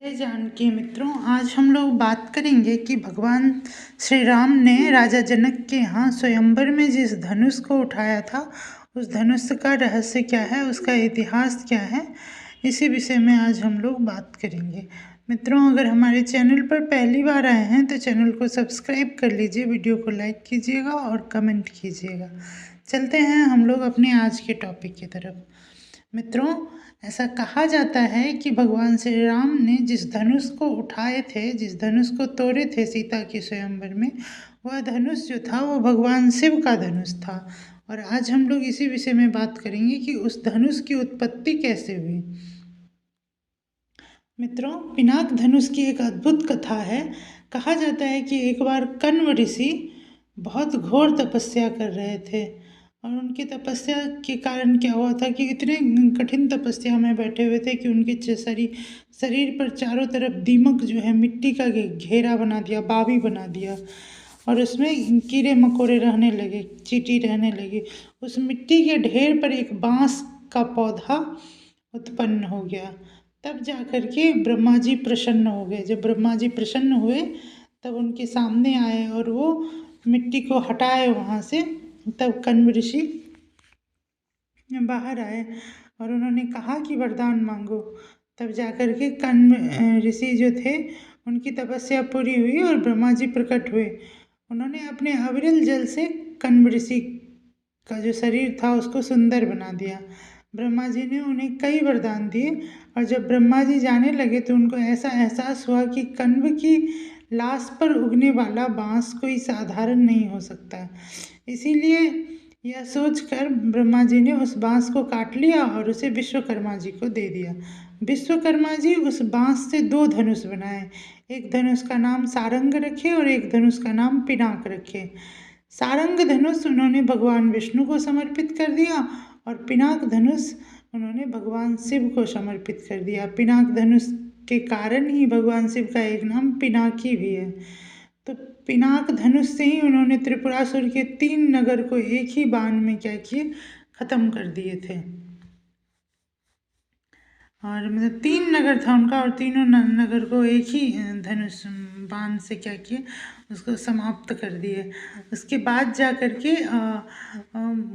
जय जानकी मित्रों, आज हम लोग बात करेंगे कि भगवान श्री राम ने राजा जनक के यहाँ स्वयंवर में जिस धनुष को उठाया था, उस धनुष का रहस्य क्या है, उसका इतिहास क्या है, इसी विषय में आज हम लोग बात करेंगे। मित्रों, अगर हमारे चैनल पर पहली बार आए हैं तो चैनल को सब्सक्राइब कर लीजिए, वीडियो को लाइक कीजिएगा और कमेंट कीजिएगा। चलते हैं हम लोग अपने आज के टॉपिक की तरफ। मित्रों, ऐसा कहा जाता है कि भगवान श्री राम ने जिस धनुष को उठाए थे, जिस धनुष को तोड़े थे सीता के स्वयंवर में, वह धनुष जो था वो भगवान शिव का धनुष था। और आज हम लोग इसी विषय में बात करेंगे कि उस धनुष की उत्पत्ति कैसे हुई। मित्रों, पिनाक धनुष की एक अद्भुत कथा है। कहा जाता है कि एक बार कण्व ऋषि बहुत घोर तपस्या कर रहे थे और उनकी तपस्या के कारण क्या हुआ था कि इतने कठिन तपस्या में बैठे हुए थे कि उनके शरीर पर चारों तरफ दीमक जो है मिट्टी का घेरा बना दिया, बावी बना दिया और उसमें कीड़े मकोड़े रहने लगे, चींटी रहने लगी। उस मिट्टी के ढेर पर एक बांस का पौधा उत्पन्न हो गया। तब जाकर के ब्रह्मा जी प्रसन्न हो गए। जब ब्रह्मा जी प्रसन्न हुए तब उनके सामने आए और वो मिट्टी को हटाए वहाँ से। तब कण्व ऋषि बाहर आए और उन्होंने कहा कि वरदान मांगो। तब जाकर के कण्व ऋषि जो थे उनकी तपस्या पूरी हुई और ब्रह्मा जी प्रकट हुए। उन्होंने अपने अविरल जल से कण्व ऋषि का जो शरीर था उसको सुंदर बना दिया। ब्रह्मा जी ने उन्हें कई वरदान दिए और जब ब्रह्मा जी जाने लगे तो उनको ऐसा एहसास हुआ कि कण्व की लाश पर उगने वाला बांस कोई साधारण नहीं हो सकता। इसीलिए यह सोचकर ब्रह्मा जी ने उस बांस को काट लिया और उसे विश्वकर्मा जी को दे दिया। विश्वकर्मा जी उस बांस से 2 धनुष बनाए। एक धनुष का नाम सारंग रखे और एक धनुष का नाम पिनाक रखे। सारंग धनुष उन्होंने भगवान विष्णु को समर्पित कर दिया और पिनाक धनुष उन्होंने भगवान शिव को समर्पित कर दिया। पिनाक धनुष के कारण ही भगवान शिव का एक नाम पिनाकी भी है। तो पिनाक धनुष से ही उन्होंने त्रिपुरासुर के 3 नगर को एक ही बाण में क्या किए, खत्म कर दिए थे। और मतलब 3 नगर था उनका और तीनों नगर को एक ही धनुष बाण से क्या किए, उसको समाप्त कर दिए। उसके बाद जा कर के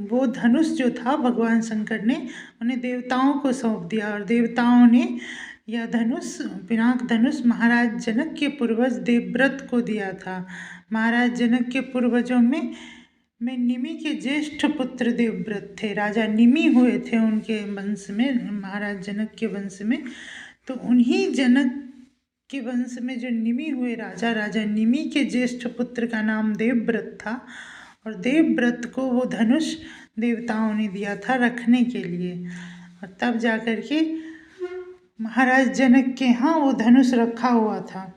वो धनुष जो था भगवान शंकर ने उन्हें देवताओं को सौंप दिया और देवताओं ने यह धनुष, पिनाक धनुष, महाराज जनक के पूर्वज देवव्रत को दिया था। महाराज जनक के पूर्वजों में निमि के ज्येष्ठ पुत्र देवव्रत थे। राजा निमि हुए थे उनके वंश में, महाराज जनक के वंश में। तो उन्हीं जनक के वंश में जो निमि हुए राजा निमि के ज्येष्ठ पुत्र का नाम देवव्रत था और देवव्रत को वो धनुष देवताओं ने दिया था रखने के लिए। और तब जाकर के महाराज जनक के यहाँ वो धनुष रखा हुआ था।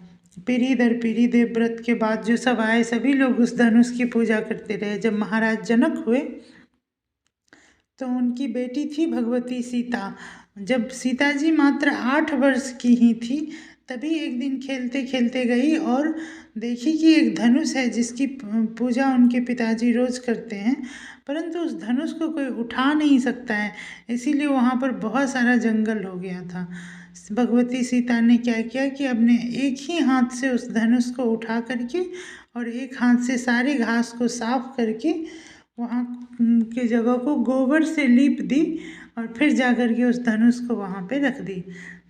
पीढ़ी दर पीढ़ी देवव्रत के बाद जो सब आए सभी लोग उस धनुष की पूजा करते रहे। जब महाराज जनक हुए तो उनकी बेटी थी भगवती सीता। जब सीता जी मात्र 8 वर्ष की ही थी तभी एक दिन खेलते खेलते गई और देखी कि एक धनुष है जिसकी पूजा उनके पिताजी रोज करते हैं, परंतु उस धनुष को कोई उठा नहीं सकता है। इसीलिए वहाँ पर बहुत सारा जंगल हो गया था। भगवती सीता ने क्या किया कि अपने एक ही हाथ से उस धनुष को उठा करके और एक हाथ से सारी घास को साफ करके वहाँ की जगह को गोबर से लीप दी और फिर जाकर के उस धनुष को वहाँ पे रख दी।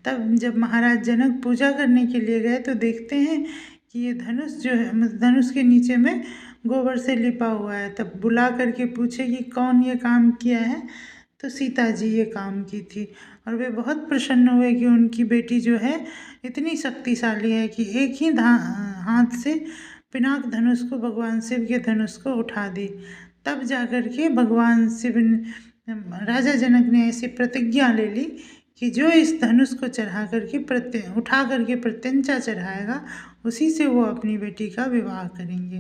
तब जब महाराज जनक पूजा करने के लिए गए तो देखते हैं कि ये धनुष जो है, धनुष के नीचे में गोबर से लिपा हुआ है। तब बुला करके पूछे कि कौन ये काम किया है, तो सीता जी ये काम की थी। और वे बहुत प्रसन्न हुए कि उनकी बेटी जो है इतनी शक्तिशाली है कि एक ही हाथ से पिनाक धनुष को, भगवान शिव के धनुष को उठा दी। तब जाकर के भगवान शिव, राजा जनक ने ऐसी प्रतिज्ञा ले ली कि जो इस धनुष को चढ़ा करके उठा करके प्रत्यंचा चढ़ाएगा उसी से वो अपनी बेटी का विवाह करेंगे।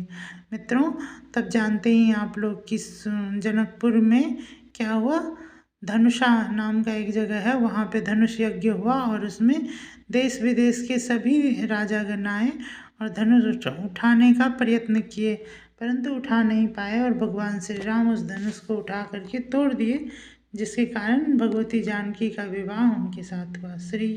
मित्रों, तब जानते ही आप लोग कि जनकपुर में क्या हुआ, धनुषा नाम का एक जगह है, वहाँ पे धनुष यज्ञ हुआ और उसमें देश विदेश के सभी राजागण आए और धनुष उठाने का प्रयत्न किए, परंतु उठा नहीं पाए और भगवान श्री राम उस धनुष को उठा करके तोड़ दिए, जिसके कारण भगवती जानकी का विवाह उनके साथ हुआ। श्री